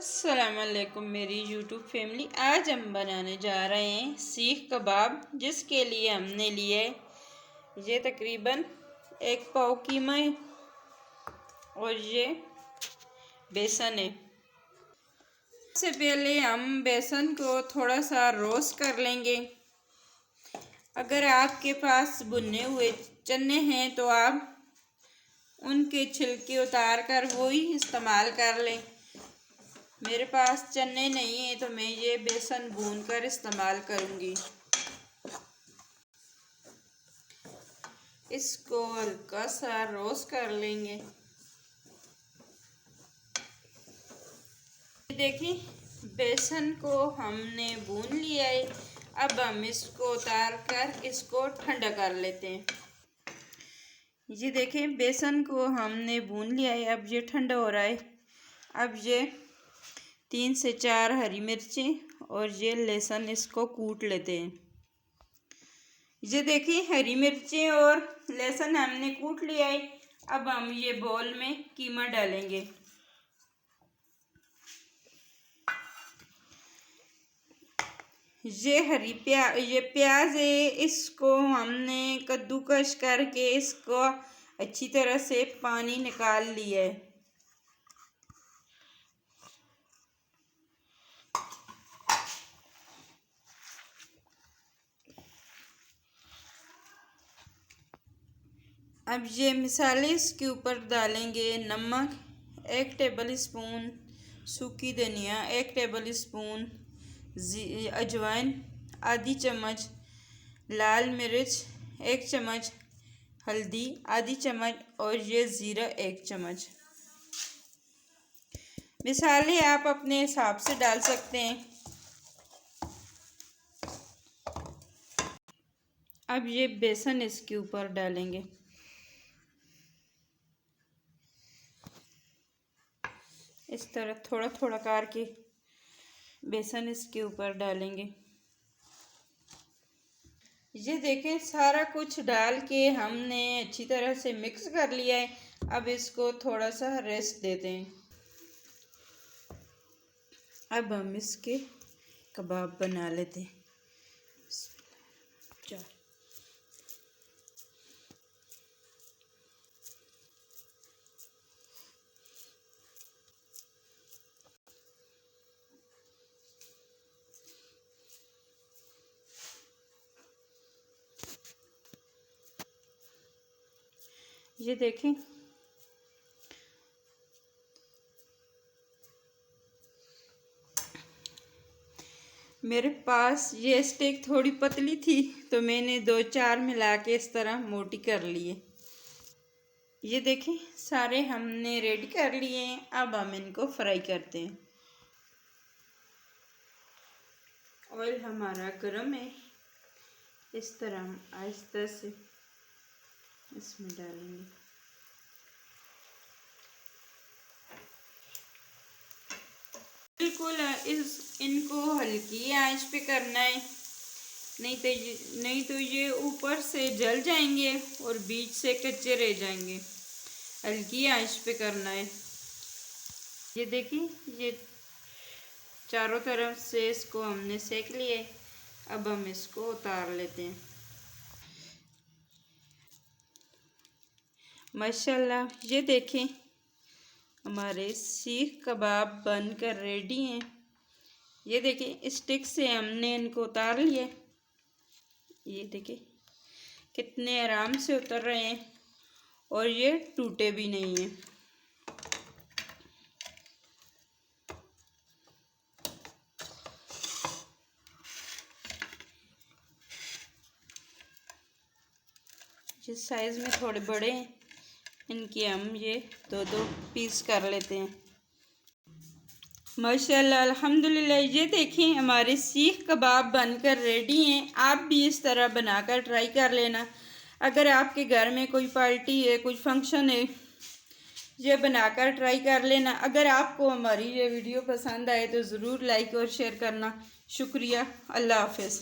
अस्सलामुअलैकुम मेरी YouTube family. आज हम बनाने जा रहे हैं सीख कबाब, जिसके लिए हमने लिए ये तकरीबन 1 पाव कीमा है और ये बेसन है। सबसे पहले हम बेसन को थोड़ा सा रोस्ट कर लेंगे। अगर आपके पास भुने हुए चने हैं तो आप उनके छिलके उतार कर वो ही इस्तेमाल कर लें। मेरे पास चने नहीं है तो मैं ये बेसन भून कर इस्तेमाल करूँगी। इसको हल्का सा रोस्ट कर लेंगे। देखिए बेसन को हमने भून लिया है। अब हम इसको उतार कर इसको ठंडा कर लेते हैं। ये देखें बेसन को हमने भून लिया है। अब ये ठंडा हो रहा है। अब ये 3 से 4 हरी मिर्चें और ये लहसुन इसको कूट लेते हैं। ये देखिए हरी मिर्चें और लहसुन हमने कूट लिया है। अब हम ये बोल में कीमा डालेंगे। ये प्याज है, इसको हमने कद्दूकस करके इसको अच्छी तरह से पानी निकाल लिया है। अब ये मिसाले इसके ऊपर डालेंगे। नमक 1 टेबल स्पून, सूखी धनिया 1 टेबल स्पून, अजवाइन आधी चम्मच, लाल मिर्च 1 चम्मच, हल्दी आधी चम्मच और ये ज़ीरा 1 चम्मच। मिसाले आप अपने हिसाब से डाल सकते हैं। अब ये बेसन इसके ऊपर डालेंगे। इस तरह थोड़ा थोड़ा करके बेसन इसके ऊपर डालेंगे। ये देखें सारा कुछ डाल के हमने अच्छी तरह से मिक्स कर लिया है। अब इसको थोड़ा सा रेस्ट देते हैं। अब हम इसके कबाब बना लेते हैं। ये देखें मेरे पास ये स्टिक थोड़ी पतली थी तो मैंने 2-4 मिला के इस तरह मोटी कर लिए। ये देखें सारे हमने रेडी कर लिए हैं। अब हम इनको फ्राई करते हैं। ऑयल हमारा गर्म है। इस तरह हम आहिस्ता से इसमें डालेंगे। बिल्कुल इनको हल्की आंच पे करना है, नहीं तो ये ऊपर से जल जाएंगे और बीच से कच्चे रह जाएंगे। हल्की आंच पे करना है। ये देखिए ये चारों तरफ से इसको हमने सेक लिया। अब हम इसको उतार लेते हैं। माशाल्लाह ये देखें हमारे सीख कबाब बनकर रेडी हैं। ये देखें स्टिक से हमने इनको उतार लिया। ये देखें कितने आराम से उतर रहे हैं और ये टूटे भी नहीं हैं। जिस साइज़ में थोड़े बड़े हैं इनके हम ये 2-2 पीस कर लेते हैं। माशाल्लाह अल्हम्दुलिल्लाह। ये देखें हमारे सीख कबाब बनकर रेडी हैं। आप भी इस तरह बनाकर ट्राई कर लेना। अगर आपके घर में कोई पार्टी है, कोई फंक्शन है, ये बनाकर ट्राई कर लेना। अगर आपको हमारी ये वीडियो पसंद आए तो ज़रूर लाइक और शेयर करना। शुक्रिया। अल्लाह हाफ़िज़।